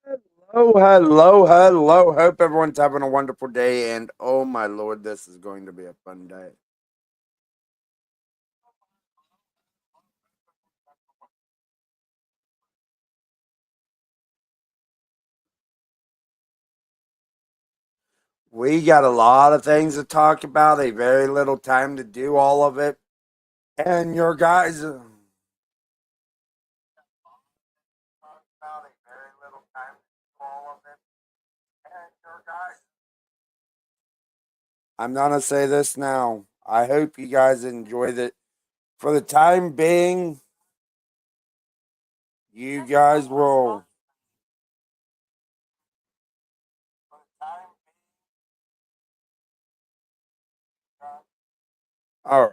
Hello, hello, hello. Hope everyone's having a wonderful day. And oh my lord, this is going to be a fun day. We got a lot of things to talk about, a very little time to do all of it. And your guys. I'm going to say this now. I hope you guys enjoyed it. For the time being, you guys will. All right.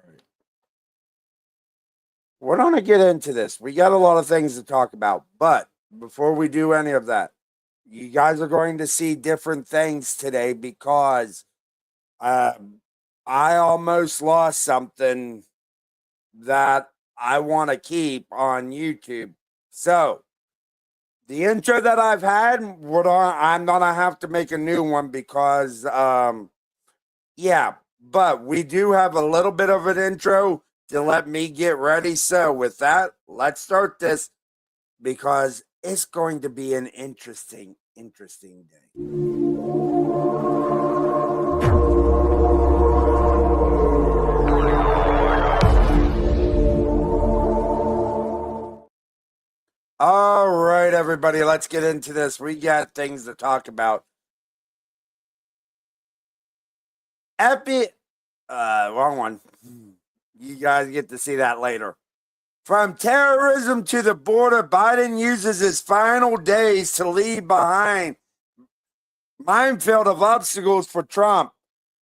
We're going to get into this. We got a lot of things to talk about. But before we do any of that, you guys are going to see different things today because uh, I almost lost something that I want to keep on YouTube. So the intro that I've had, I'm gonna have to make a new one because, yeah. But we do have a little bit of an intro to let me get ready. So with that, let's start this because it's going to be an interesting day. All right, everybody, let's get into this. We got things to talk about. Epi, wrong one. You guys get to see that later. From terrorism to the border, Biden uses his final days to leave behind minefield of obstacles for Trump.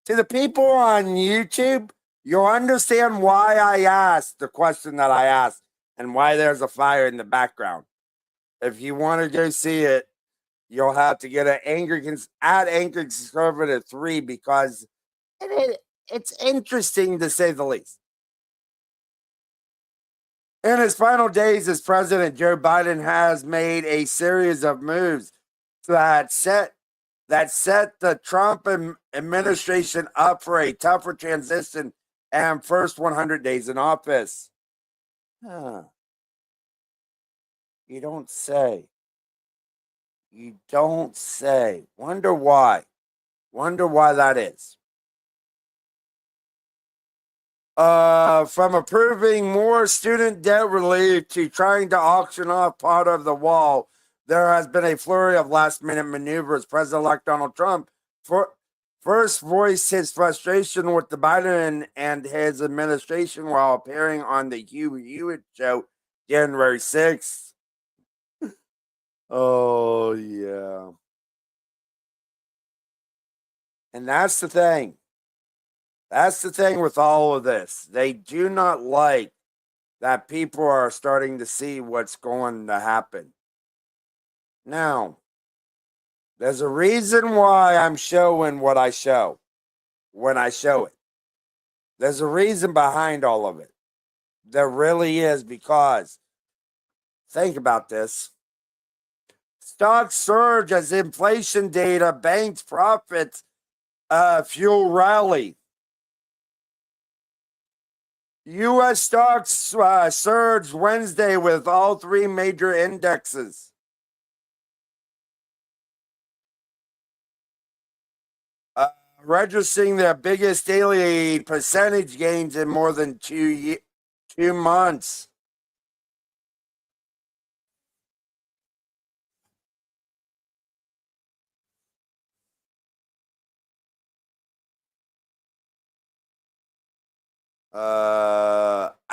To the people on YouTube, you'll understand why I asked the question that I asked and why there's a fire in the background. If you want to go see it, you'll have to get an angry conservative 3 because it's interesting to say the least. In his final days as president, Joe Biden has made a series of moves that set the Trump administration up for a tougher transition and first 100 days in office. Huh. You don't say. You don't say. Wonder why. Wonder why that is. From approving more student debt relief to trying to auction off part of the wall, there has been a flurry of last minute maneuvers. President elect Donald Trump for, first voiced his frustration with the Biden and his administration while appearing on the Hugh Hewitt show January 6th. Oh, yeah. And that's the thing. That's the thing with all of this. They do not like that people are starting to see what's going to happen. Now, there's a reason why I'm showing what I show when I show it. There's a reason behind all of it. There really is because think about this. Stocks surge as inflation data, banks profits, fuel rally. U.S. stocks surged Wednesday with all three major indexes. Uh, Registering their biggest daily percentage gains in more than 2 months.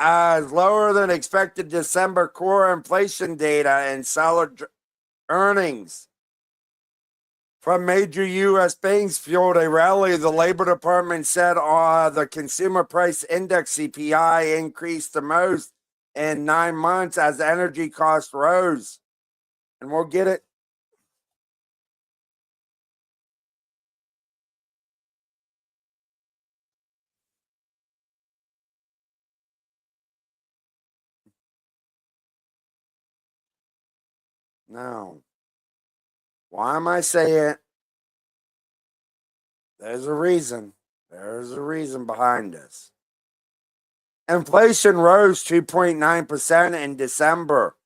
As lower than expected December core inflation data and solid earnings from major U.S. banks fueled a rally. The Labor Department said the Consumer Price Index (CPI) increased the most in 9 months as energy costs rose. And we'll get it. No. Why am I saying? There's a reason. There's a reason behind this. Inflation rose 2.9% in December,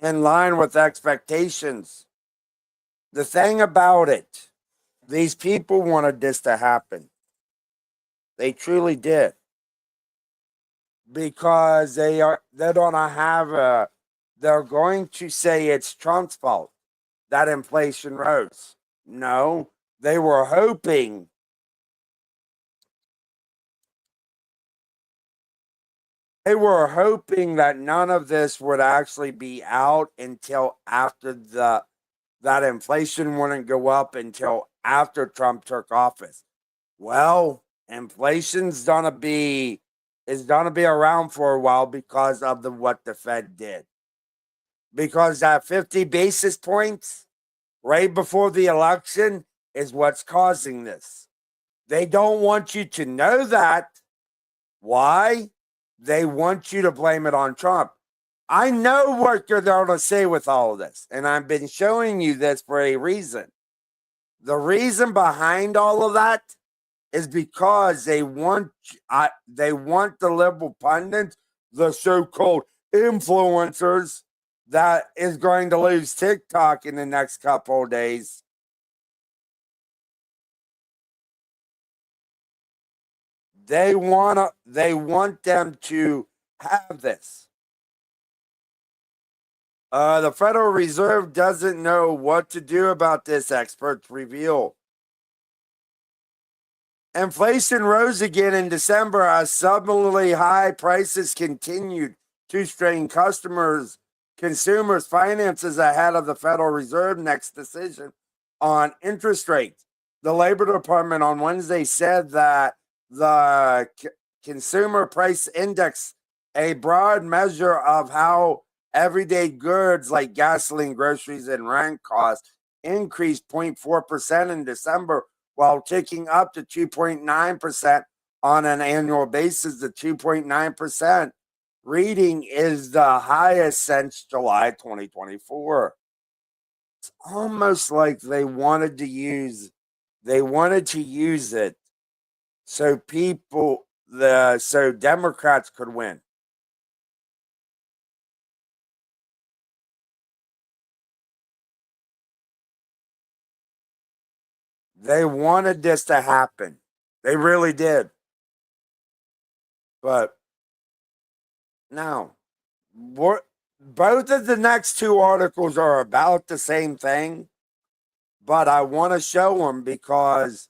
in line with expectations. The thing about it, these people wanted this to happen. They truly did. Because they're gonna have a they're going to say it's Trump's fault that inflation rose. No, they were hoping that none of this would actually be out until after that inflation wouldn't go up until after Trump took office. Well, inflation's gonna be is gonna be around for a while because of what the Fed did. Because that 50 basis points right before the election is what's causing this. They don't want you to know that. Why? They want you to blame it on Trump. I know what you're going to say with all of this, and I've been showing you this for a reason. The reason behind all of that is because they want the liberal pundits, the so-called influencers, that is going to lose TikTok in the next couple of days. They want them to have this. The Federal Reserve doesn't know what to do about this, experts reveal. Inflation rose again in December as suddenly high prices continued to strain consumers' finances ahead of the Federal Reserve next decision on interest rates. The Labor Department on Wednesday said that the Consumer Price Index, a broad measure of how everyday goods like gasoline, groceries, and rent costs, increased 0.4% in December, while ticking up to 2.9% on an annual basis. The 2.9% reading is the highest since July 2024. It's almost like they wanted to use it so so Democrats could win. They wanted this to happen. They really did. But now, both of the next two articles are about the same thing, but I want to show them because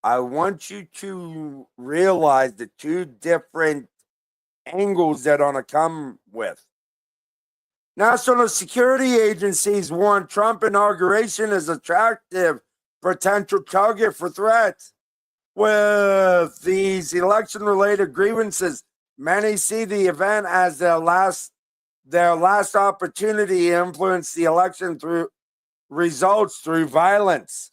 I want you to realize the two different angles that are going to come with. National security agencies warn Trump inauguration is attractive potential target for threats. With these election-related grievances, many see the event as their last opportunity to influence the election through results through violence.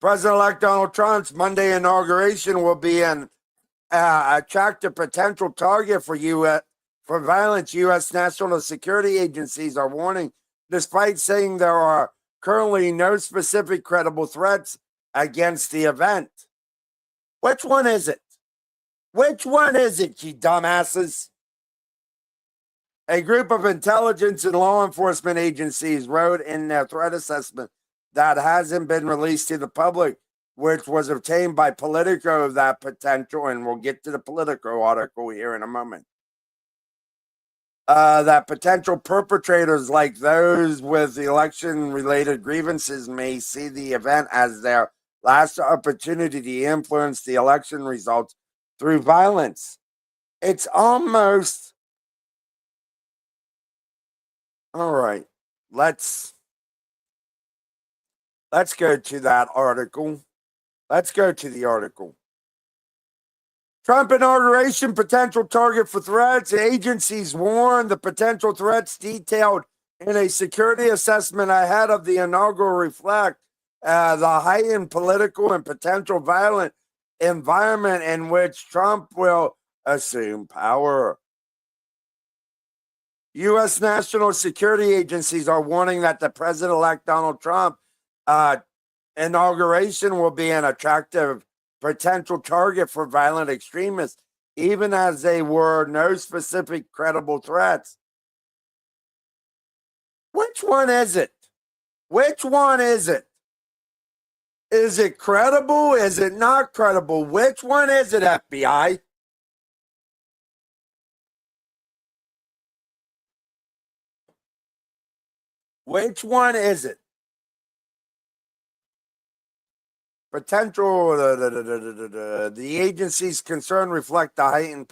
President-elect Donald Trump's Monday inauguration will be an attractive potential target for violence. U.S. national security agencies are warning, despite saying there are currently no specific credible threats against the event. Which one is it? Which one is it, you dumbasses? A group of intelligence and law enforcement agencies wrote in their threat assessment that hasn't been released to the public, which was obtained by Politico, that potential, and we'll get to the Politico article here in a moment, that potential perpetrators like those with election-related grievances may see the event as their last opportunity to influence the election results through violence. It's almost... All right, let's go to that article. Let's go to the article. Trump inauguration potential target for threats. Agencies warn the potential threats detailed in a security assessment ahead of the inaugural reflect the heightened political and potential violent environment in which Trump will assume power. U.S. national security agencies are warning that the president-elect Donald Trump inauguration will be an attractive potential target for violent extremists, even as there were no specific credible threats. Which one is it? Which one is it? Is it credible? Is it not credible? Which one is it, FBI? Which one is it? Potential. The agency's concern reflect the heightened.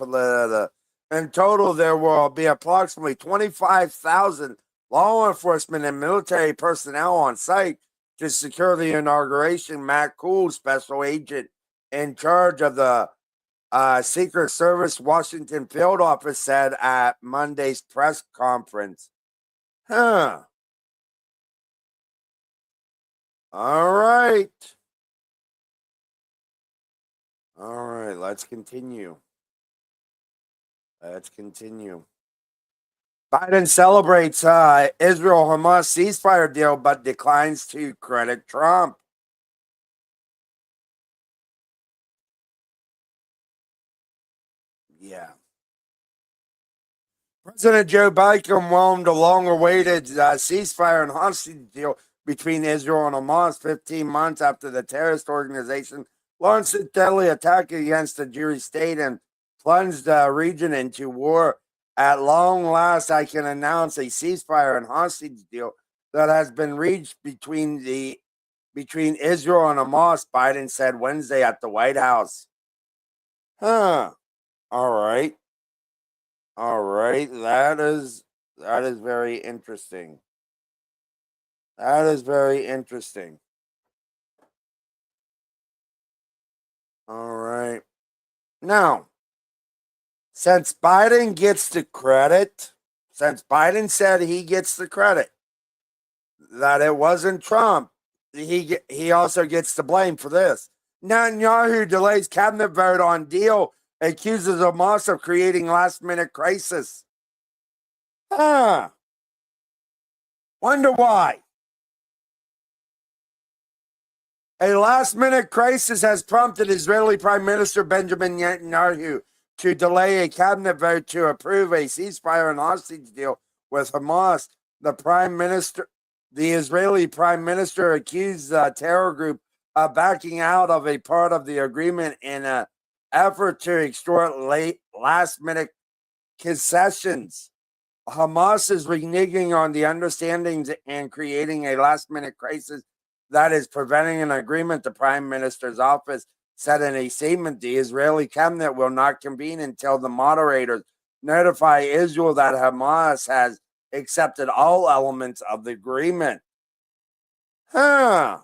In total, there will be approximately 25,000 law enforcement and military personnel on site to secure the inauguration. Matt Cool, special agent in charge of the Secret Service Washington field office, said at Monday's press conference. Huh. All right. All right, let's continue. Let's continue. Biden celebrates Israel-Hamas ceasefire deal, but declines to credit Trump. Yeah. President Joe Biden welcomed a long-awaited ceasefire and hostage deal between Israel and Hamas 15 months after the terrorist organization launched a deadly attack against the Jewish state and plunged the region into war. At long last, I can announce a ceasefire and hostage deal that has been reached between Israel and Hamas, Biden said Wednesday at the White House. Huh. All right. All right. That is very interesting. That is very interesting. All right. Now, since Biden gets the credit, since Biden said he gets the credit, that it wasn't Trump, he also gets the blame for this. Netanyahu delays cabinet vote on deal, accuses Hamas of creating last-minute crisis. Wonder why. A last-minute crisis has prompted Israeli Prime Minister Benjamin Netanyahu to delay a cabinet vote to approve a ceasefire and hostage deal with Hamas. The Israeli Prime Minister accused the terror group of backing out of a part of the agreement in an effort to extort last-minute concessions. Hamas is reneging on the understandings and creating a last-minute crisis that is preventing an agreement. The Prime Minister's office said in a statement the Israeli cabinet will not convene until the moderators notify Israel that Hamas has accepted all elements of the agreement. Huh.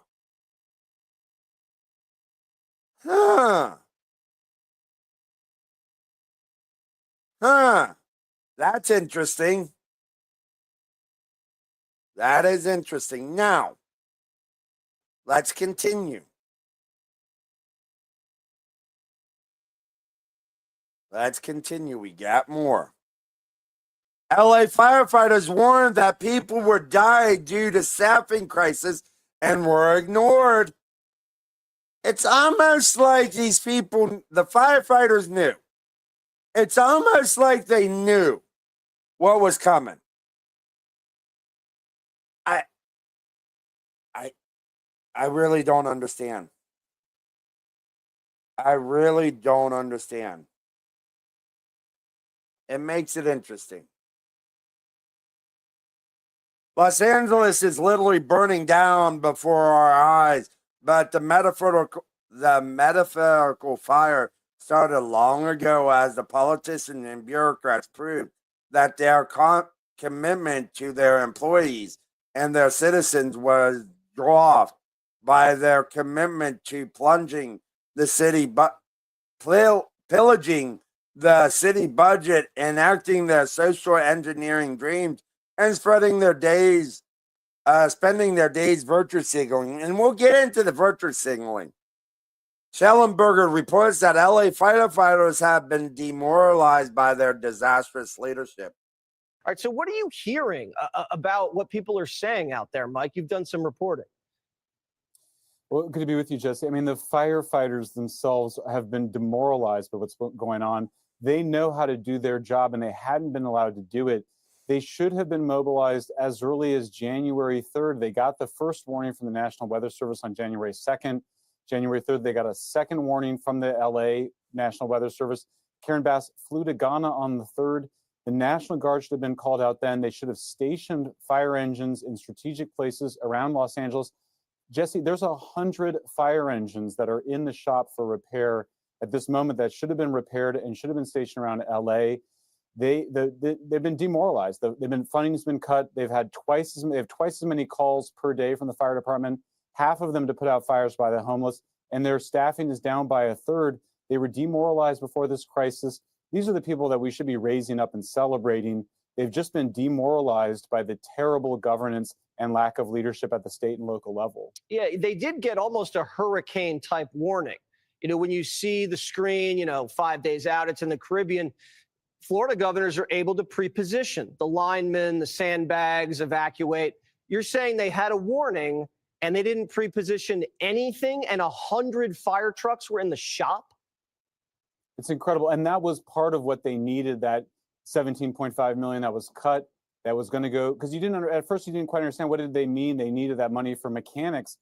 That's interesting. That is interesting. Now, let's continue. Let's continue. We got more. LA firefighters warned that people would die due to staffing crisis and were ignored. It's almost like these people, the firefighters, knew. It's almost like they knew what was coming. I really don't understand. I really don't understand. It makes it interesting. Los Angeles is literally burning down before our eyes, but the metaphorical fire started long ago as the politicians and bureaucrats proved that their commitment to their employees and their citizens was dwarfed by their commitment to plunging the city, pillaging the city budget, enacting their social engineering dreams, and spending their days virtue signaling. And we'll get into the virtue signaling. Schellenberger reports that LA firefighters have been demoralized by their disastrous leadership. All right, so what are you hearing about what people are saying out there, Mike? You've done some reporting. Well, good to be with you, Jesse. I mean, the firefighters themselves have been demoralized by what's going on. They know how to do their job, and they hadn't been allowed to do it. They should have been mobilized as early as January 3rd. They got the first warning from the National Weather Service on January 2nd. January 3rd, they got a second warning from the LA National Weather Service. Karen Bass flew to Ghana on the 3rd. The National Guard should have been called out then. They should have stationed fire engines in strategic places around Los Angeles. Jesse, there's 100 fire engines that are in the shop for repair at this moment that should have been repaired and should have been stationed around LA. They've been demoralized. Funding's been cut. They have twice as many calls per day from the fire department, half of them to put out fires by the homeless, and their staffing is down by a third. They were demoralized before this crisis. These are the people that we should be raising up and celebrating. They've just been demoralized by the terrible governance and lack of leadership at the state and local level. Yeah, they did get almost a hurricane type warning. You know, when you see the screen, 5 days out, it's in the Caribbean. Florida governors are able to pre-position the linemen, the sandbags, evacuate. You're saying they had a warning and they didn't pre-position anything, and 100 fire trucks were in the shop? It's incredible. And that was part of what they needed, that $17.5 million that was cut, that was going to go, because at first you didn't quite understand what did they mean. They needed that money for mechanics.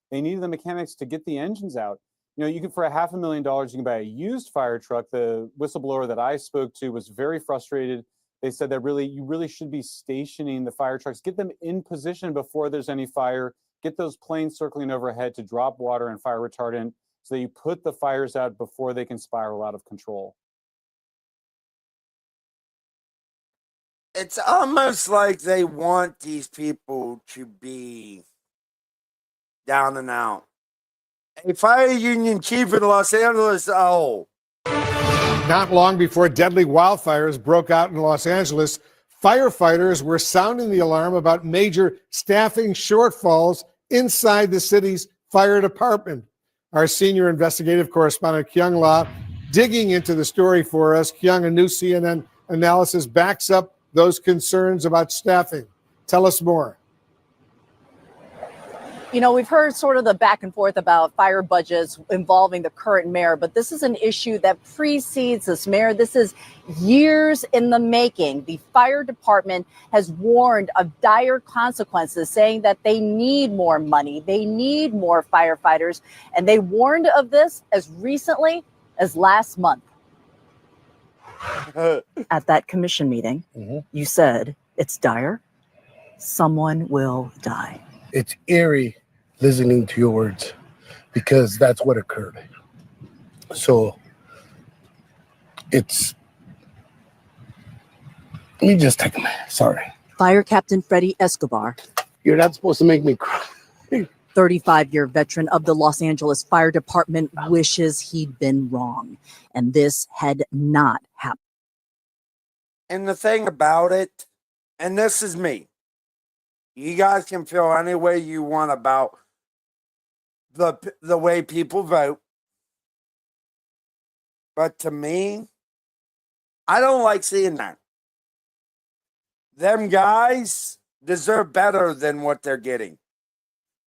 They needed the mechanics to get the engines out. You can, for $500,000, you can buy a used fire truck. The whistleblower that I spoke to was very frustrated. They said that you really should be stationing the fire trucks, get them in position before there's any fire, get those planes circling overhead to drop water and fire retardant so that you put the fires out before they can spiral out of control. It's almost like they want these people to be down and out. A fire union chief in Los Angeles, Not long before deadly wildfires broke out in Los Angeles, firefighters were sounding the alarm about major staffing shortfalls inside the city's fire department. Our senior investigative correspondent, Kyung La, digging into the story for us. Kyung, a new CNN analysis backs up those concerns about staffing. Tell us more. We've heard sort of the back and forth about fire budgets involving the current mayor, but this is an issue that precedes this mayor. This is years in the making. The fire department has warned of dire consequences, saying that they need more money, they need more firefighters, and they warned of this as recently as last month. At that commission meeting, you said, it's dire, someone will die. It's eerie listening to your words because that's what occurred. So let me just take a minute. Sorry. Fire Captain Freddie Escobar. You're not supposed to make me cry. 35-year veteran of the Los Angeles Fire Department wishes he'd been wrong, and this had not happened. And the thing about it, and this is me, you guys can feel any way you want about the way people vote. But to me, I don't like seeing that. Them guys deserve better than what they're getting.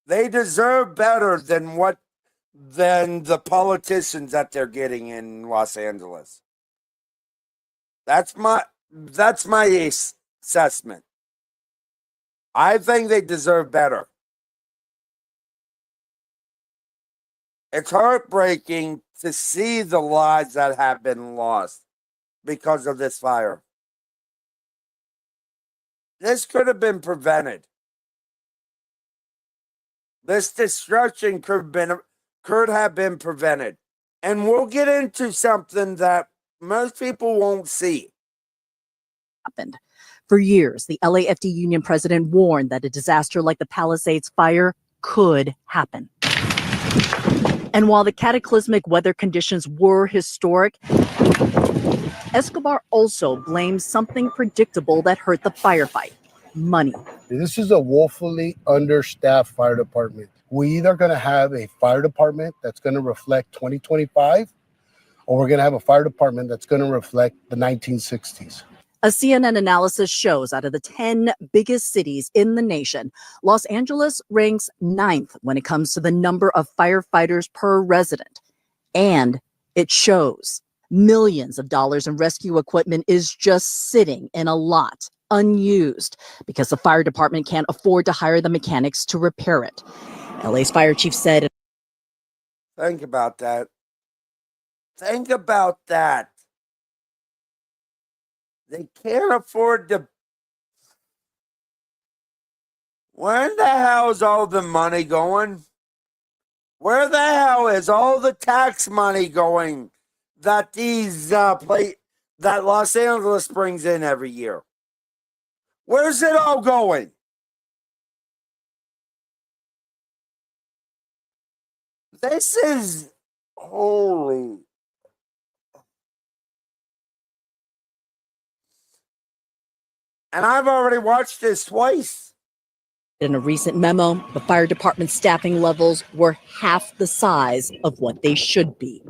They deserve better than the politicians that they're getting in Los Angeles. That's my assessment. I think they deserve better. It's heartbreaking to see the lives that have been lost because of this fire. This could have been prevented. This destruction could have been prevented. And we'll get into something that most people won't see. Happened. For years, the LAFD union president warned that a disaster like the Palisades fire could happen. And while the cataclysmic weather conditions were historic, Escobar also blames something predictable that hurt the firefight: money. This is a woefully understaffed fire department. We either going to have a fire department that's going to reflect 2025, or we're going to have a fire department that's going to reflect the 1960s. A CNN analysis shows out of the 10 biggest cities in the nation, Los Angeles ranks 9th when it comes to the number of firefighters per resident. And it shows millions of dollars in rescue equipment is just sitting in a lot, unused, because the fire department can't afford to hire the mechanics to repair it. LA's fire chief said, Think about that. Think about that. They can't afford to. Where in the hell is all the money going? Where the hell is all the tax money going that that Los Angeles brings in every year? Where's it all going? This is holy. And I've already watched this twice. in a recent memo, the fire department staffing levels were half the size of what they should be.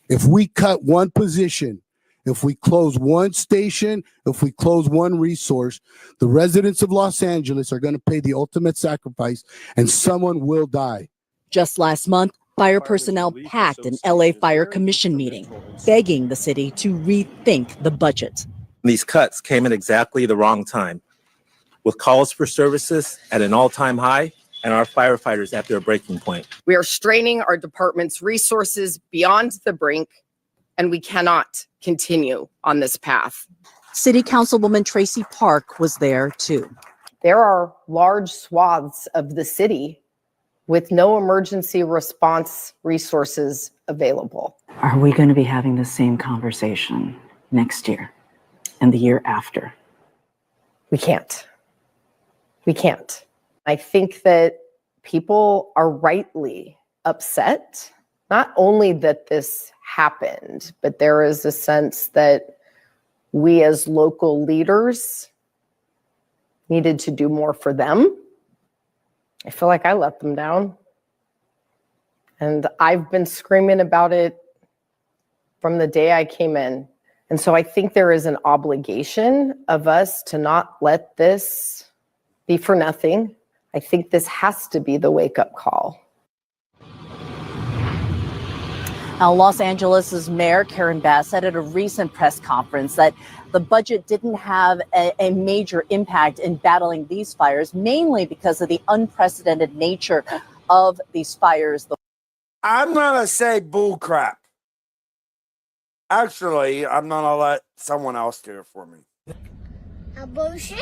If we cut one position, if we close one station, if we close one resource, the residents of Los Angeles are going to pay the ultimate sacrifice and someone will die. Just last month, fire personnel packed an LA Fire Commission meeting, begging the city to rethink the budget. These cuts came at exactly the wrong time, with calls for services at an all-time high and our firefighters at their breaking point. We are straining our department's resources beyond the brink, and we cannot continue on this path. City Councilwoman Tracy Park was there too. There are large swaths of the city with no emergency response resources available. Are we going to be having the same conversation next year and the year after? We can't. We can't. I think that people are rightly upset, not only that this happened, but there is a sense that we as local leaders needed to do more for them. I feel like I let them down. And I've been screaming about it from the day I came in. And so I think there is an obligation of us to not let this be for nothing. I think this has to be the wake-up call. Now, Los Angeles' Mayor Karen Bass said at a recent press conference that the budget didn't have a major impact in battling these fires, mainly because of the unprecedented nature of these fires. I'm going to say bull crap. Actually, I'm going to let someone else do it for me. A bullshit?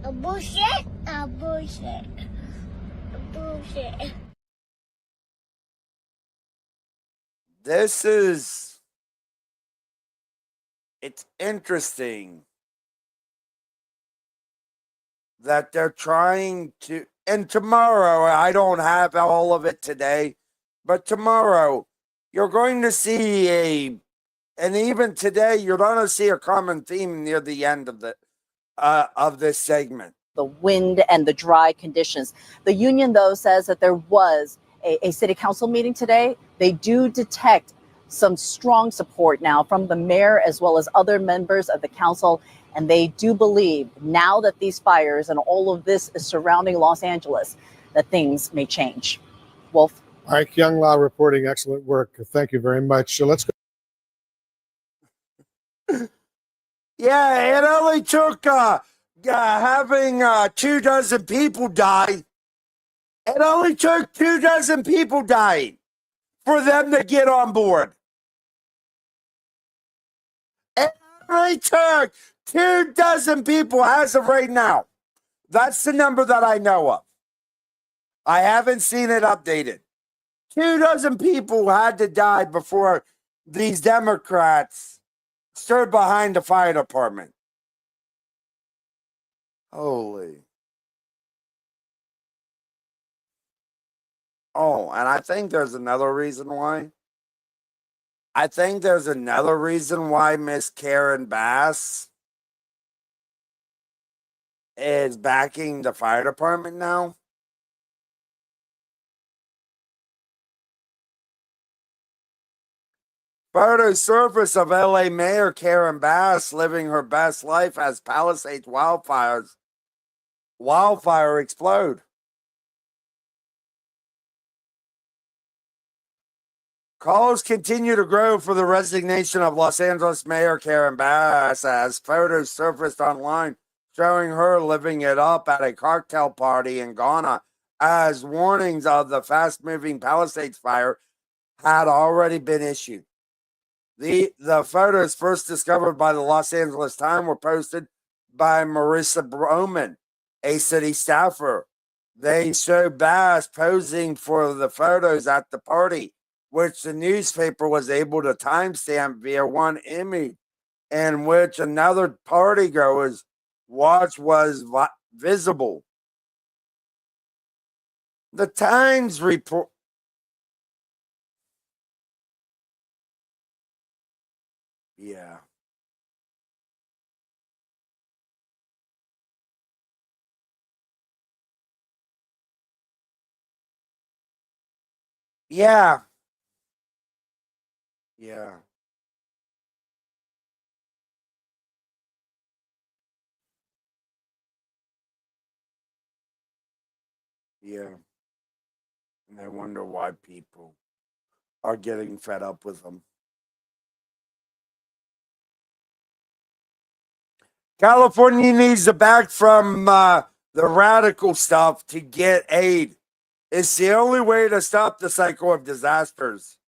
A bullshit? A bullshit. A bullshit. It's interesting that they're trying to, and tomorrow, I don't have all of it today, but tomorrow you're going to see and even today, you're going to see a common theme near the end of this segment. The wind and the dry conditions. The union, though, says that there was a city council meeting today. They do detect some strong support now from the mayor as well as other members of the council. And they do believe now that these fires and all of this is surrounding Los Angeles, that things may change. Wolf. Mike Younglaw reporting excellent work. Thank you very much. So let's go. Yeah, it only took having 24 people die. It only took 24 people dying for them to get on board. It only took 24 people as of right now. That's the number that I know of. I haven't seen it updated. 24 people had to die before these Democrats stood behind the fire department. Holy. Oh, and I think there's another reason why. I think there's another reason why Miss Karen Bass is backing the fire department now. Photo surface of LA Mayor Karen Bass living her best life as Palisades wildfire explode. Calls continue to grow for the resignation of Los Angeles Mayor Karen Bass as photos surfaced online showing her living it up at a cocktail party in Ghana, as warnings of the fast-moving Palisades fire had already been issued. The photos, first discovered by the Los Angeles Times, were posted by Marissa Broman, a city staffer. They show Bass posing for the photos at the party, which the newspaper was able to timestamp via one image, in which another partygoer's watch was visible. The Times report. Yeah. Yeah. Yeah. Yeah. And I wonder why people are getting fed up with them. California needs to back from the radical stuff to get aid. It's the only way to stop the cycle of disasters.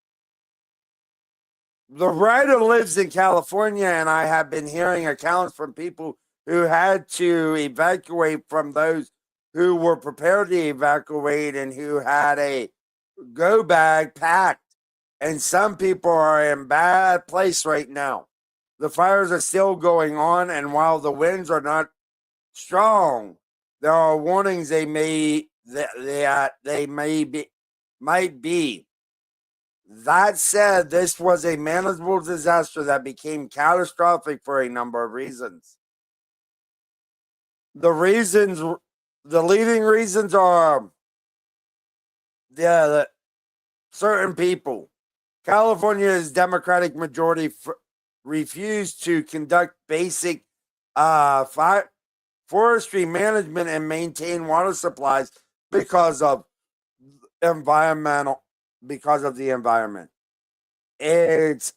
The writer lives in California, and I have been hearing accounts from people who had to evacuate from those who were prepared to evacuate and who had a go bag packed. And some people are in bad place right now. The fires are still going on, and while the winds are not strong, there are warnings they may might be. That said, this was a manageable disaster that became catastrophic for a number of reasons. The leading reasons are the certain people. California's Democratic majority refused to conduct basic forestry management and maintain water supplies because of the environment. Its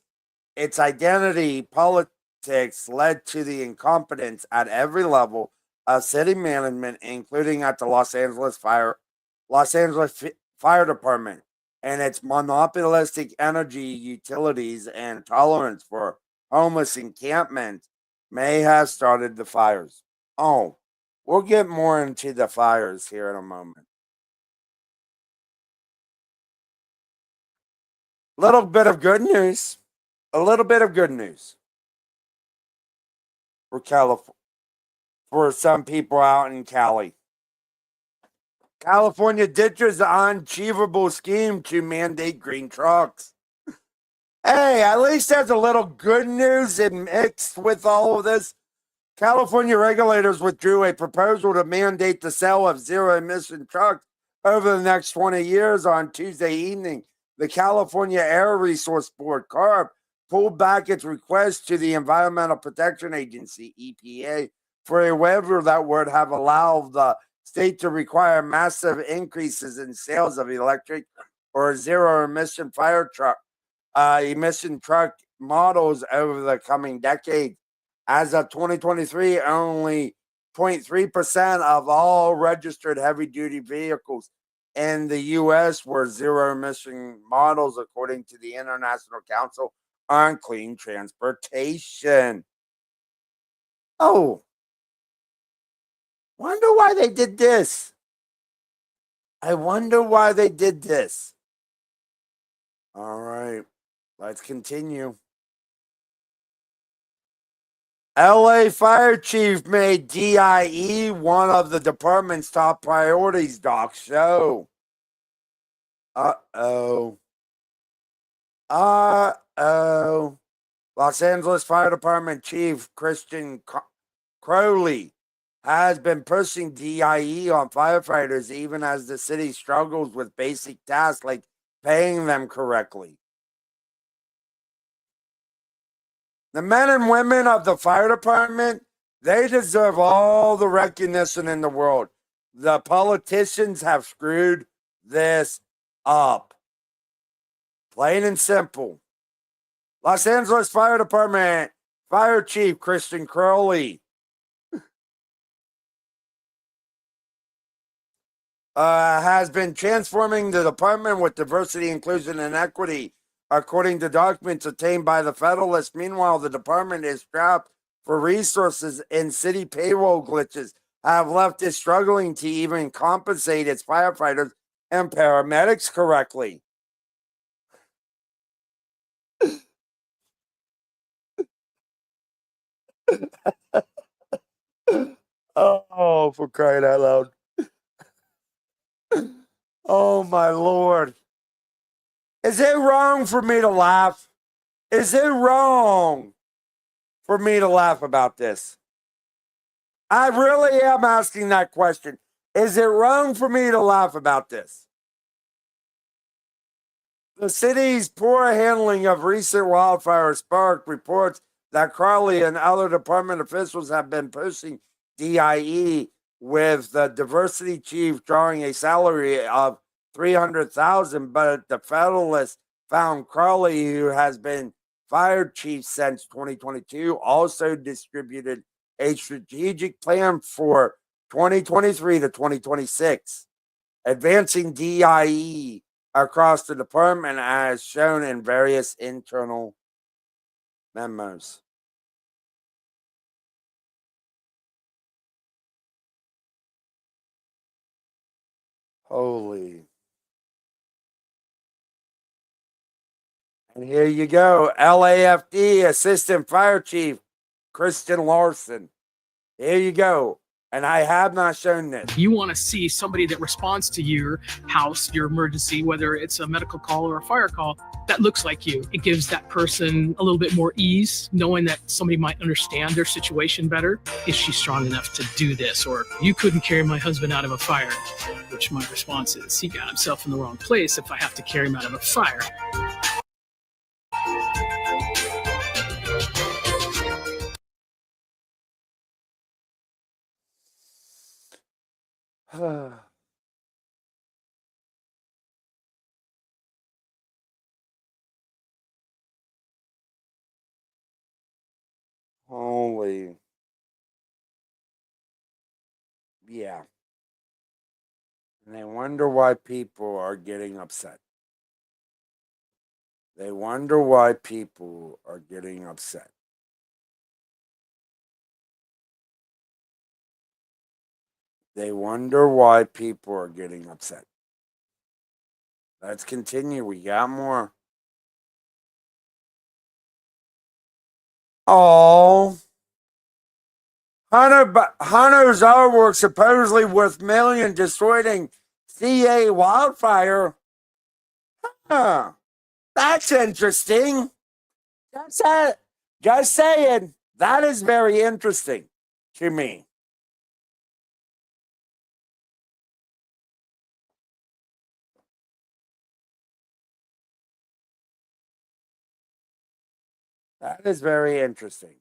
identity politics led to the incompetence at every level of city management, including at the Los Angeles Fire Department, and its monopolistic energy utilities and tolerance for homeless encampment may have started the fires. Oh, we'll get more into the fires here in a moment. Little bit of good news. A little bit of good news for California, for some people out in Cali. California ditches the unachievable scheme to mandate green trucks. Hey, at least there's a little good news in mixed with all of this. California regulators withdrew a proposal to mandate the sale of zero emission trucks over the next 20 years on Tuesday evening. The California Air Resource Board, CARB, pulled back its request to the Environmental Protection Agency, EPA, for a waiver that would have allowed the state to require massive increases in sales of electric or zero emission emission truck models over the coming decade. As of 2023, only 0.3% of all registered heavy duty vehicles in the U.S. were zero emission models, according to the International Council on Clean Transportation. Oh, wonder why they did this. I wonder why they did this. All right, let's continue. LA Fire Chief made DIE one of the department's top priorities, Doc Show. Uh-oh. Uh-oh. Los Angeles Fire Department Chief Christian Crowley has been pushing DIE on firefighters even as the city struggles with basic tasks like paying them correctly. The men and women of the fire department, they deserve all the recognition in the world. The politicians have screwed this up. Plain and simple. Los Angeles Fire Department Fire Chief Christian Crowley has been transforming the department with diversity, inclusion, and equity, according to documents obtained by the Federalist. Meanwhile, the department is strapped for resources, and city payroll glitches have left it struggling to even compensate its firefighters and paramedics correctly. Oh, for crying out loud. Oh, my Lord. Is it wrong for me to laugh? Is it wrong for me to laugh about this? I really am asking that question. Is it wrong for me to laugh about this? The city's poor handling of recent wildfires sparked reports that Crowley and other department officials have been pushing DIE, with the diversity chief drawing a salary of $300,000, but the Federalist found Crowley, who has been fire chief since 2022, also distributed a strategic plan for 2023 to 2026, advancing DIE across the department as shown in various internal memos. Holy. And here you go. LAFD Assistant Fire Chief Kristen Larson. Here you go. And I have not shown this. You want to see somebody that responds to your house, your emergency, whether it's a medical call or a fire call, that looks like you. It gives that person a little bit more ease, knowing that somebody might understand their situation better. Is she strong enough to do this? Or you couldn't carry my husband out of a fire, which my response is, he got himself in the wrong place if I have to carry him out of a fire. Holy. Yeah. And they wonder why people are getting upset. They wonder why people are getting upset. They wonder why people are getting upset. Let's continue. We got more. Oh. Hunter's artwork supposedly worth millions destroyed in CA wildfire. Huh. That's interesting. Just saying. That is very interesting to me. That is very interesting.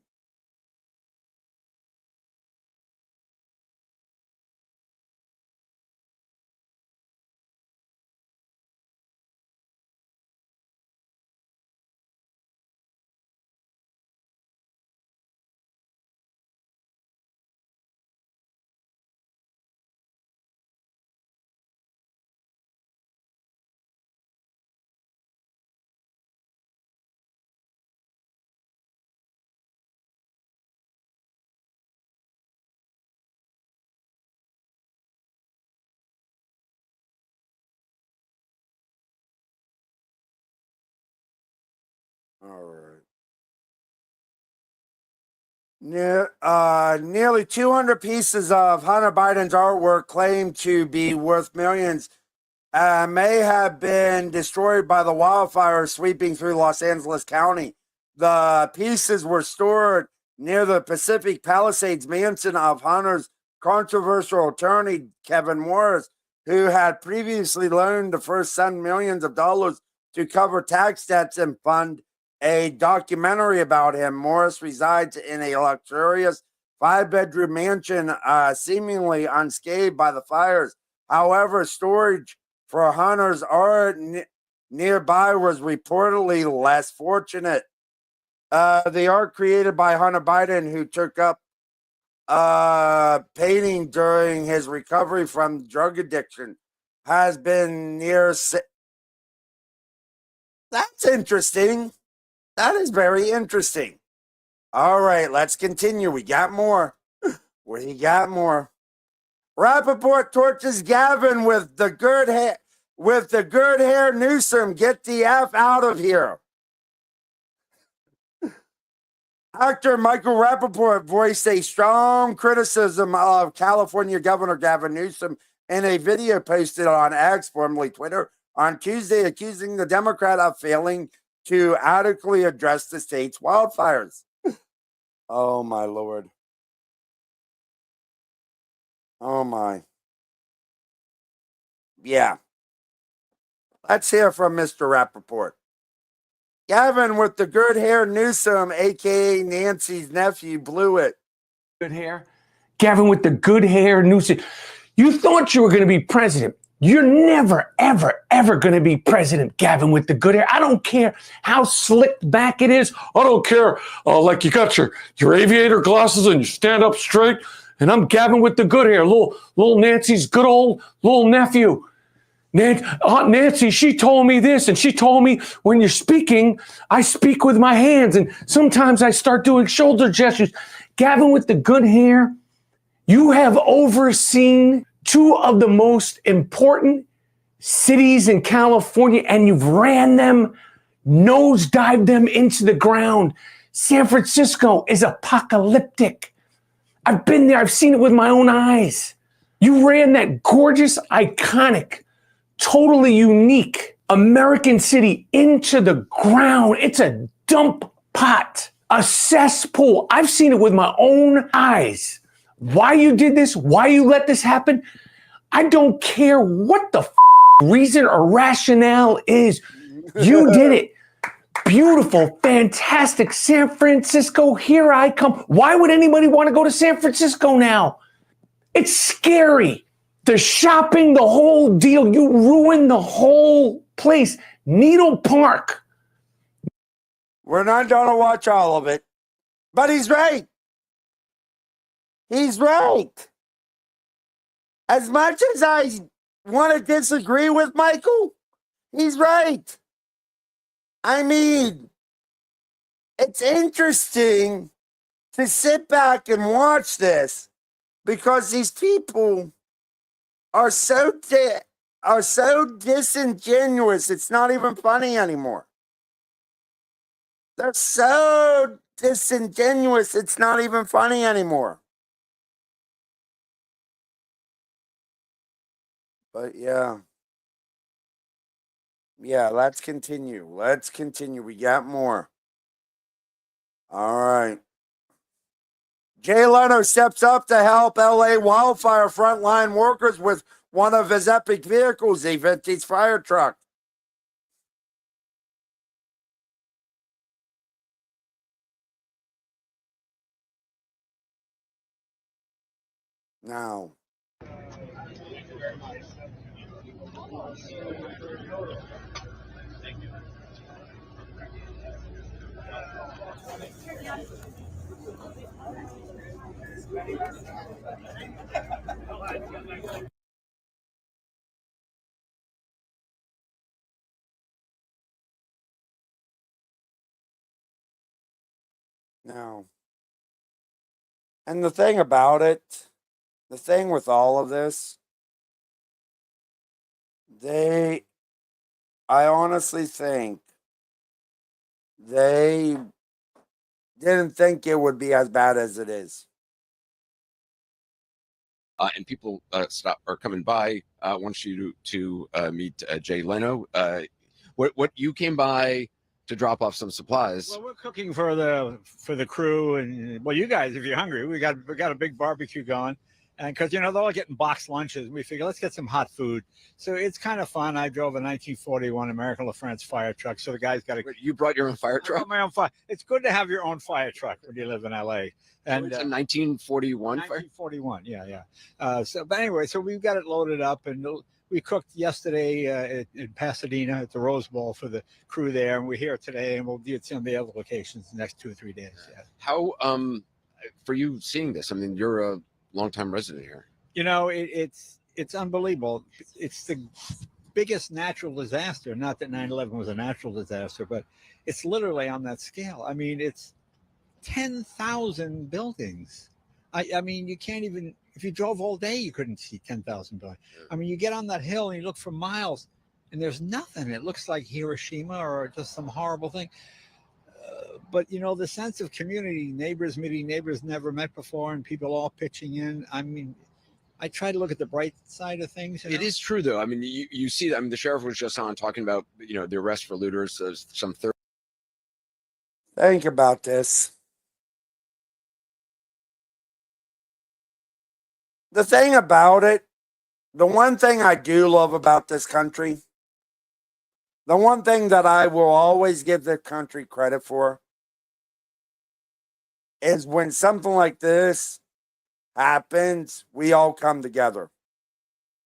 All right. Nearly 200 pieces of Hunter Biden's artwork claimed to be worth millions may have been destroyed by the wildfire sweeping through Los Angeles County. The pieces were stored near the Pacific Palisades mansion of Hunter's controversial attorney, Kevin Morris, who had previously loaned the first son millions of dollars to cover tax debts and fund a documentary about him. Morris resides in a luxurious 5-bedroom mansion, seemingly unscathed by the fires. However, storage for hunters nearby was reportedly less fortunate. The art created by Hunter Biden, who took up painting during his recovery from drug addiction, has been That's interesting. That is very interesting. All right, let's continue. We got more. We got more. Rappaport torches Gavin with the good hair. With the good hair Newsom, get the F out of here. Actor Michael Rappaport voiced a strong criticism of California Governor Gavin Newsom in a video posted on X, formerly Twitter, on Tuesday, accusing the Democrat of failing to adequately address the state's wildfires. Oh, my Lord. Oh, my. Yeah. Let's hear from Mr. Rappaport. Gavin with the good hair Newsom, a.k.a. Nancy's nephew, blew it. Good hair? Gavin with the good hair Newsom. You thought you were going to be president. You're never, ever, ever going to be president, Gavin with the good hair. I don't care how slicked back it is. I don't care. Like you got your aviator glasses and you stand up straight. And I'm Gavin with the good hair, little Nancy's good old little nephew. Aunt Nancy, she told me this, and she told me when you're speaking, I speak with my hands, and sometimes I start doing shoulder gestures. Gavin with the good hair, you have overseen two of the most important cities in California, and you've ran them, nosedived them into the ground. San Francisco is apocalyptic. I've been there. I've seen it with my own eyes. You ran that gorgeous, iconic, totally unique American city into the ground. It's a dump pot, a cesspool. I've seen it with my own eyes. Why you did this, why you let this happen, I don't care what the reason or rationale is. You did it. Beautiful, fantastic San Francisco, here I come. Why would anybody want to go to San Francisco now? It's scary. The shopping, the whole deal, you ruined the whole place. Needle Park. We're not going to watch all of it, but he's right. He's right. As much as I want to disagree with Michael, he's right. I mean, it's interesting to sit back and watch this because these people are so disingenuous. It's not even funny anymore. They're so disingenuous. It's not even funny anymore. But yeah. Yeah, let's continue. Let's continue. We got more. All right. Jay Leno steps up to help LA wildfire frontline workers with one of his epic vehicles, a vintage fire truck. Now. Now. And the thing about it, the thing with all of this, I honestly think they didn't think it would be as bad as it is. And people are coming by. Want you to meet Jay Leno. What you came by to drop off some supplies? Well, we're cooking for the crew, and well, you guys, if you're hungry, we got a big barbecue going, And because, they're all getting boxed lunches, we figure let's get some hot food. So it's kind of fun. I drove a 1941 American LaFrance fire truck. So the guy's got Wait, you brought your own fire truck? my own fire. It's good to have your own fire truck when you live in LA. And It's a 1941 fire? 1941, yeah. But anyway, so we've got it loaded up, and we cooked yesterday in Pasadena at the Rose Bowl for the crew there, and we're here today, and we'll do it on the other locations the next 2 or 3 days. Yeah. How for you seeing this? I mean, you're a longtime resident here. It's unbelievable. It's the biggest natural disaster. Not that 9/11 was a natural disaster, but it's literally on that scale. I mean, it's 10,000 buildings. I mean, you can't even, if you drove all day, you couldn't see 10,000 buildings. I mean, you get on that hill and you look for miles and there's nothing. It looks like Hiroshima or just some horrible thing. But, the sense of community, neighbors meeting neighbors never met before and people all pitching in. I mean, I try to look at the bright side of things. It is true, though. I mean, you see that. I mean, the sheriff was just on talking about, the arrest for looters. Some 30. Think about this. The thing about it, the one thing I do love about this country, the one thing that I will always give the country credit for is when something like this happens, we all come together.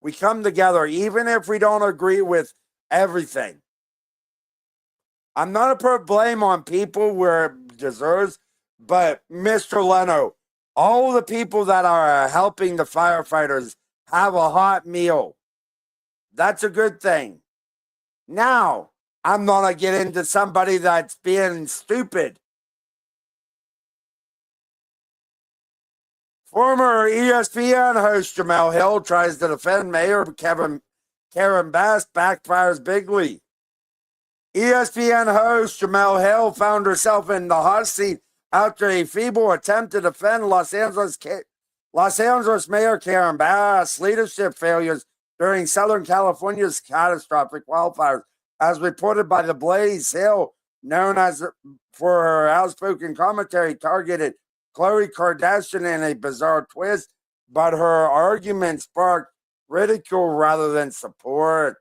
We come together, even if we don't agree with everything. I'm not to put blame on people where it deserves, but Mr. Leno, all the people that are helping the firefighters have a hot meal. That's a good thing. Now, I'm not going to get into somebody that's being stupid. Former ESPN host Jamel Hill tries to defend Mayor Karen Bass, backfires bigly. ESPN host Jamel Hill found herself in the hot seat after a feeble attempt to defend Los Angeles Mayor Karen Bass' leadership failures during Southern California's catastrophic wildfires, as reported by the Blaze Hill, known as for her outspoken commentary, targeted Khloe Kardashian in a bizarre twist, but her argument sparked ridicule rather than support.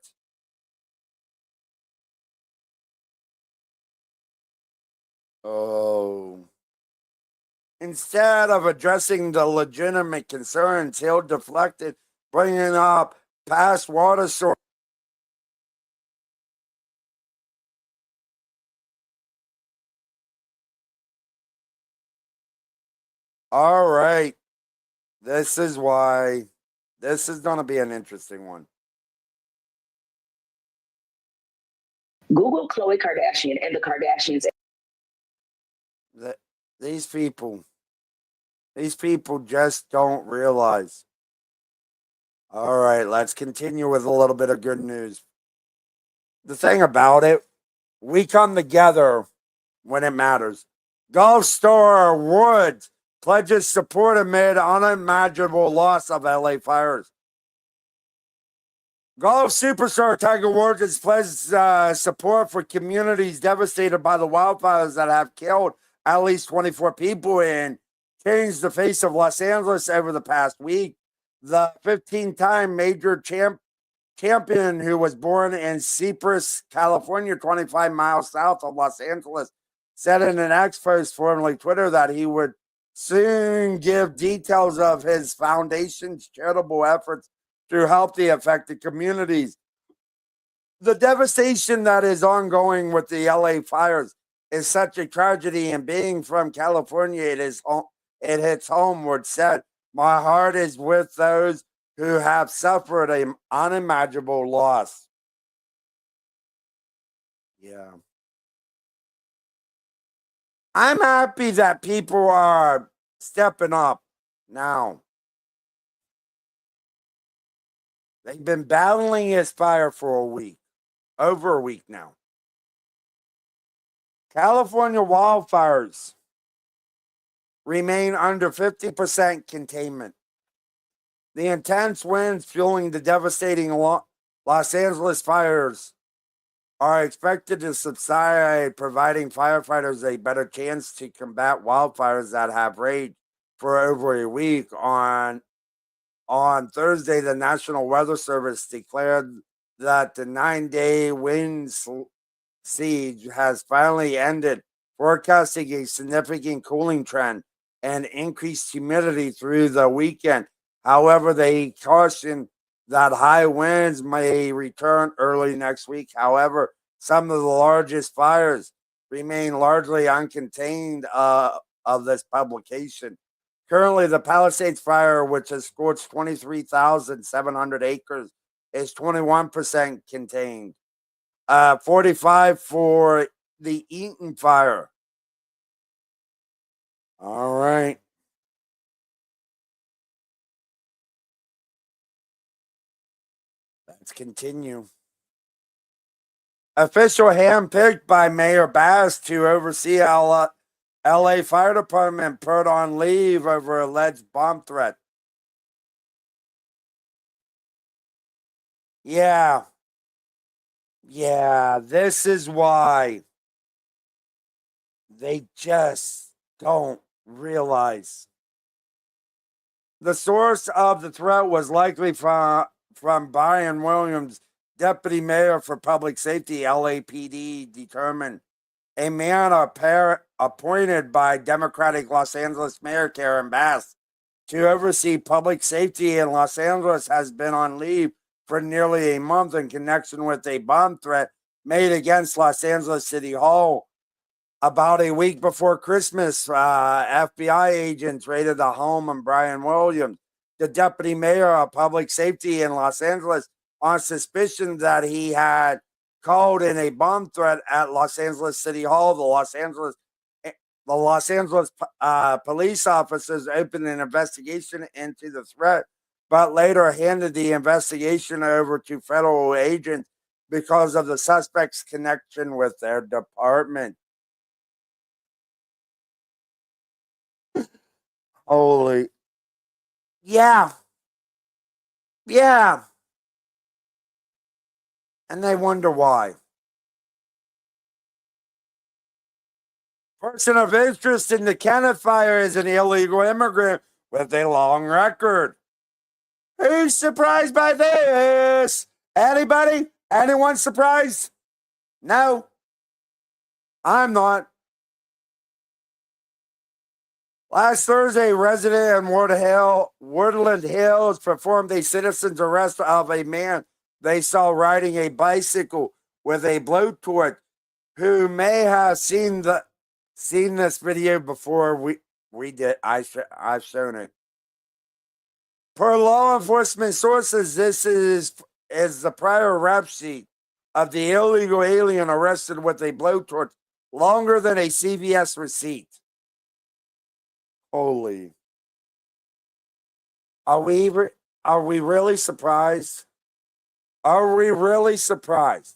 Oh. Instead of addressing the legitimate concerns, Hill deflected, bringing up past water source. All right. This is why this is going to be an interesting one. Google Khloe Kardashian and the Kardashians. These people just don't realize. All right, let's continue with a little bit of good news. The thing about it, we come together when it matters. Golf star Woods pledges support amid unimaginable loss of LA fires. Golf superstar Tiger Woods has pledged support for communities devastated by the wildfires that have killed at least 24 people and changed the face of Los Angeles over the past week. The 15-time major champion, who was born in Cypress, California, 25 miles south of Los Angeles, said in an X post, formerly Twitter, that he would soon give details of his foundation's charitable efforts to help the affected communities. The devastation that is ongoing with the LA fires is such a tragedy, and being from California, it hits home. Word said, "My heart is with those who have suffered an unimaginable loss." Yeah. I'm happy that people are stepping up now. They've been battling this fire for a week, over a week now. California wildfires remain under 50% containment. The intense winds fueling the devastating Los Angeles fires are expected to subside, providing firefighters a better chance to combat wildfires that have raged for over a week. On On Thursday, the National Weather Service declared that the 9-day wind siege has finally ended, forecasting a significant cooling trend and increased humidity through the weekend. However, they caution that high winds may return early next week. However, some of the largest fires remain largely uncontained of this publication. Currently, the Palisades fire, which has scorched 23,700 acres, is 21% contained. 45 for the Eaton fire. All right. Let's continue. Official handpicked by Mayor Bass to oversee LA Fire Department put on leave over alleged bomb threat. Yeah. Yeah, this is why they just don't realize. The source of the threat was likely from Brian Williams, deputy mayor for public safety, LAPD, determined. A man appointed by Democratic Los Angeles Mayor Karen Bass to oversee public safety in Los Angeles has been on leave for nearly a month in connection with a bomb threat made against Los Angeles City Hall. About a week before Christmas, FBI agents raided the home of Brian Williams, the deputy mayor of public safety in Los Angeles, on suspicion that he had called in a bomb threat at Los Angeles City Hall. The Los Angeles police officers opened an investigation into the threat, but later handed the investigation over to federal agents because of the suspect's connection with their department. Holy. Yeah. Yeah. And they wonder why. Person of interest in the Kenneth fire is an illegal immigrant with a long record. Who's surprised by this? Anybody? Anyone surprised? No. I'm not. Last Thursday, a resident in Woodland Hills performed a citizen's arrest of a man they saw riding a bicycle with a blowtorch, who may have seen this video before. We did. I've shown it. Per law enforcement sources, this is the prior rap sheet of the illegal alien arrested with a blowtorch, longer than a CVS receipt. Holy. Are we really surprised? Are we really surprised?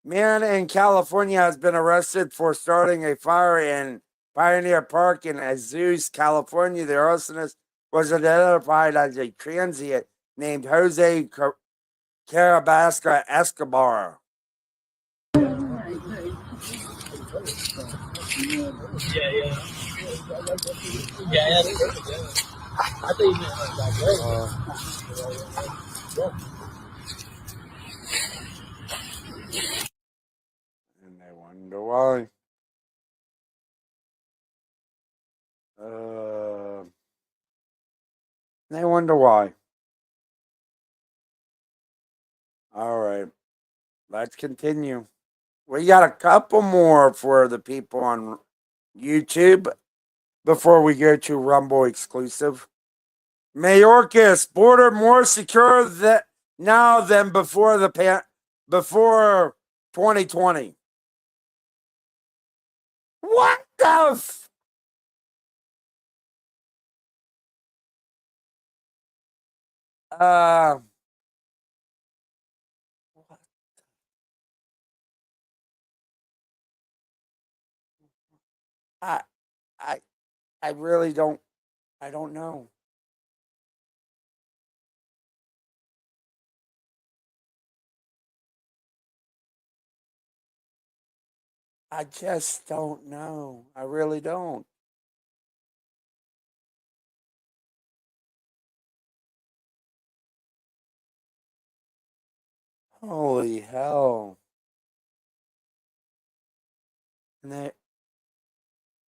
Man in California has been arrested for starting a fire in Pioneer Park in Azusa, California. The arsonist was identified as a transient named Jose Carabasca Escobar. I think you meant like And they wonder why. They wonder why. All right. Let's continue. We got a couple more for the people on YouTube before we go to Rumble exclusive. Mayorkas, border more secure now than before before 2020. What the I I I really don't know. I just don't know. I really don't. Holy hell. And the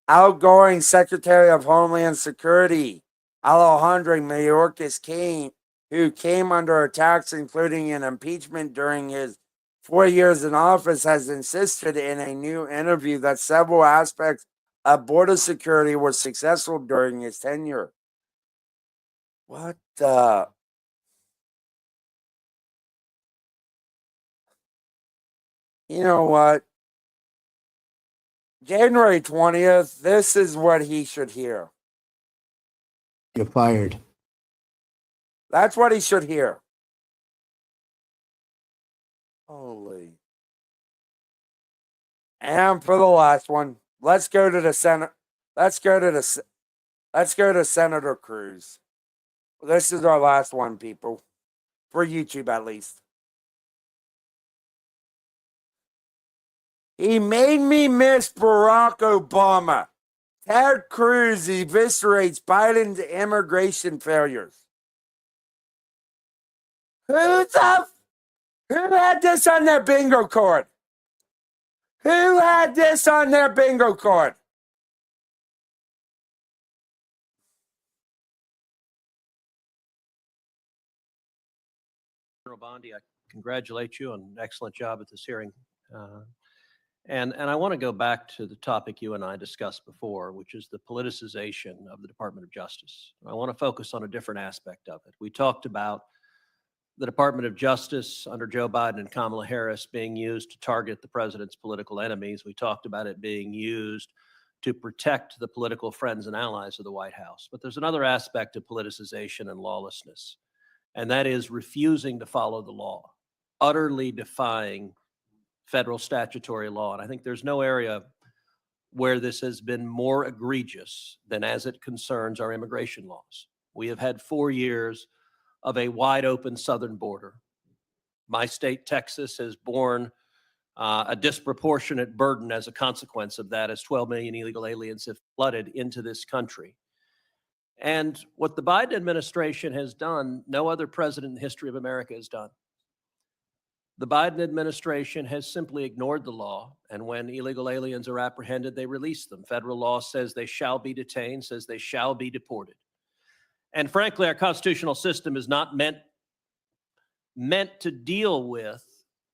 outgoing Secretary of Homeland Security, Alejandro Mayorkas, who came under attacks, including an impeachment during his 4 years in office, has insisted in a new interview that several aspects of border security were successful during his tenure. What the? You know what? January 20th, this is what he should hear. You're fired. That's what he should hear. Holy. And for the last one, let's go to the Senate. Let's go to Senator Cruz. This is our last one, people. For YouTube, at least. He made me miss Barack Obama. Ted Cruz eviscerates Biden's immigration failures. Who had this on their bingo card? Who had this on their bingo card? General Bondi, I congratulate you on an excellent job at this hearing. And I want to go back to the topic you and I discussed before, which is the politicization of the Department of Justice. I want to focus on a different aspect of it. We talked about the Department of Justice under Joe Biden and Kamala Harris being used to target the president's political enemies. We talked about it being used to protect the political friends and allies of the White House. But there's another aspect of politicization and lawlessness, and that is refusing to follow the law, utterly defying federal statutory law. And I think there's no area where this has been more egregious than as it concerns our immigration laws. We have had 4 years of a wide open southern border. My state, Texas, has borne a disproportionate burden as a consequence of that, as 12 million illegal aliens have flooded into this country. And what the Biden administration has done, no other president in the history of America has done. The Biden administration has simply ignored the law, and when illegal aliens are apprehended, they release them. Federal law says they shall be detained, says they shall be deported. And frankly, our constitutional system is not meant to deal with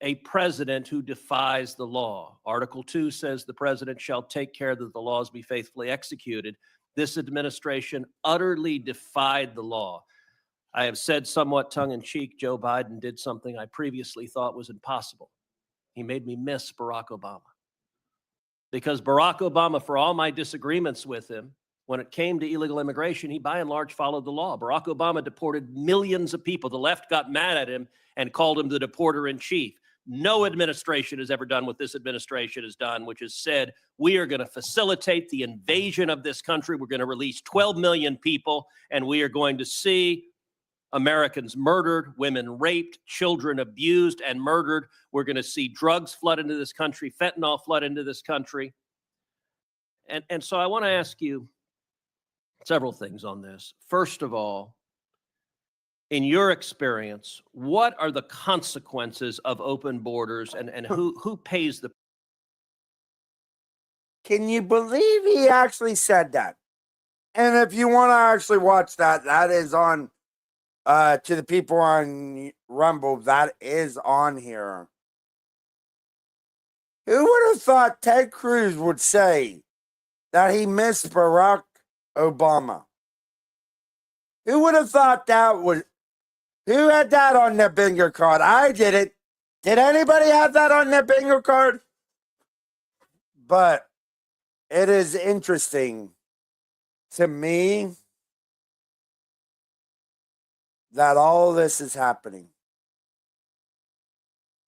a president who defies the law. Article 2 says the president shall take care that the laws be faithfully executed. This administration utterly defied the law. I have said somewhat tongue-in-cheek, Joe Biden did something I previously thought was impossible. He made me miss Barack Obama. Because Barack Obama, for all my disagreements with him, when it came to illegal immigration, he by and large followed the law. Barack Obama deported millions of people. The left got mad at him and called him the deporter-in-chief. No administration has ever done what this administration has done, which has said, we are going to facilitate the invasion of this country. We're going to release 12 million people, and we are going to see Americans murdered, women raped, children abused and murdered. We're going to see drugs flood into this country, fentanyl flood into this country. And so I want to ask you several things on this. First of all, in your experience, what are the consequences of open borders, and who pays the? Can you believe he actually said that? And if you want to actually watch that, that is on, to the people on Rumble, that is on here. Who would have thought Ted Cruz would say that he missed Barack Obama? Who would have thought that would? Who had that on their bingo card? I did it. Did anybody have that on their bingo card? But it is interesting to me that all this is happening.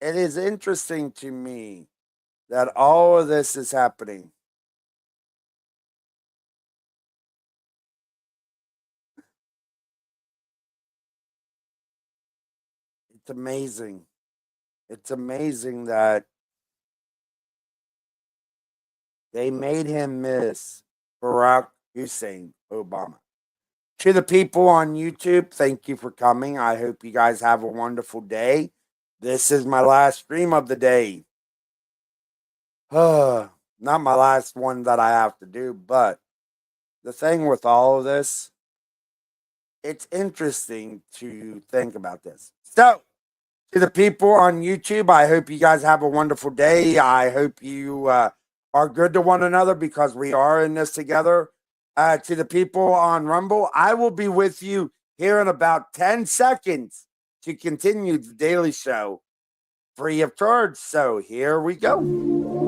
It is interesting to me that all of this is happening. It's amazing. It's amazing that they made him miss Barack Hussein Obama. To the people on YouTube, thank you for coming. I hope you guys have a wonderful day. This is my last stream of the day. Not my last one that I have to do, but the thing with all of this, it's interesting to think about this. So, to the people on YouTube, I hope you guys have a wonderful day. I hope you are good to one another because we are in this together. To the people on Rumble, I will be with you here in about 10 seconds to continue the daily show free of charge. So here we go.